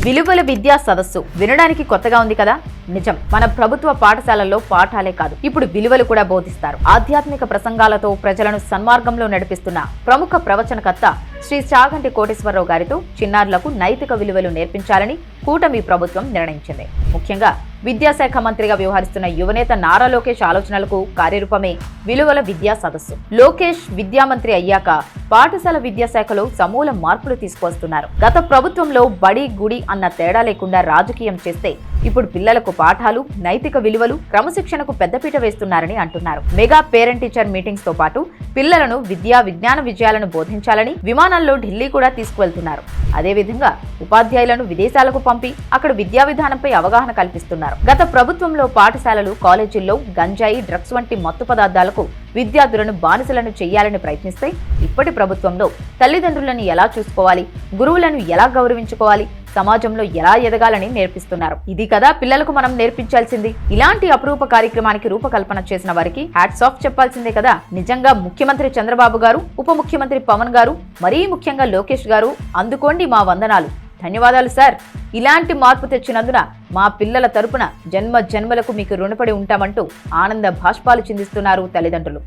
విలువల విద్యా సదస్సు వినడానికి కొత్తగా ఉంది కదా? నిజం. మన ప్రభుత్వ పాఠశాలల్లో పాఠాలే కాదు, ఇప్పుడు విలువలు కూడా బోధిస్తారు. ఆధ్యాత్మిక ప్రసంగాలతో ప్రజలను సన్మార్గంలో నడిపిస్తున్న ప్రముఖ ప్రవచనకర్త శ్రీ చాగంటి కోటేశ్వరరావు గారితో చిన్నారులకు నైతిక విలువలు నేర్పించాలని కూటమి ప్రభుత్వం నిర్ణయించింది. ముఖ్యంగా విద్యాశాఖ మంత్రిగా వ్యవహరిస్తున్న యువనేత నారా లోకేష్ ఆలోచనలకు కార్యరూపమే విలువల విద్యా సదస్సు. లోకేష్ విద్యామంత్రి అయ్యాక పాఠశాల విద్యాశాఖలో సమూల మార్పులు తీసుకొస్తున్నారు. గత ప్రభుత్వంలో బడి గుడి అన్న తేడా లేకుండా రాజకీయం చేస్తే ఇప్పుడు పిల్లలకు పాఠాలు, నైతిక విలువలు, క్రమశిక్షణకు పెద్దపీట వేస్తున్నారని అంటున్నారు. మెగా పేరెంట్ టీచర్ మీటింగ్స్ తో పాటు పిల్లలను విద్యా విజ్ఞాన విజయాలను బోధించాలని విమానాల్లో ఢిల్లీ కూడా తీసుకువెళ్తున్నారు. అదేవిధంగా ఉపాధ్యాయులను విదేశాలకు పంపి అక్కడ విద్యా విధానంపై అవగాహన కల్పిస్తున్నారు. గత ప్రభుత్వంలో పాఠశాలలు, కాలేజీల్లో గంజాయి, డ్రగ్స్ వంటి మత్తు పదార్థాలకు విద్యార్థులను బానిసలను చేయాలని ప్రయత్నిస్తే ఇప్పటి ప్రభుత్వంలో తల్లిదండ్రులను ఎలా చూసుకోవాలి, గురువులను ఎలా గౌరవించుకోవాలి, సమాజంలో ఎలా ఎదగాలని నేర్పిస్తున్నారు. ఇది కదా పిల్లలకు మనం నేర్పించాల్సింది. ఇలాంటి అపురూప కార్యక్రమానికి రూపకల్పన చేసిన వారికి హ్యాట్స్ ఆఫ్ చెప్పాల్సిందే కదా. నిజంగా ముఖ్యమంత్రి చంద్రబాబు గారు, ఉప ముఖ్యమంత్రి పవన్ గారు, మరీ ముఖ్యంగా లోకేష్ గారు అందుకోండి మా వందనాలు. ధన్యవాదాలు సార్. ఇలాంటి మార్పు తెచ్చినందున మా పిల్లల తరపున జన్మ జన్మలకు మీకు రుణపడి ఉంటామంటూ ఆనంద భాష్పాలు చిందిస్తున్నారు తల్లిదండ్రులు.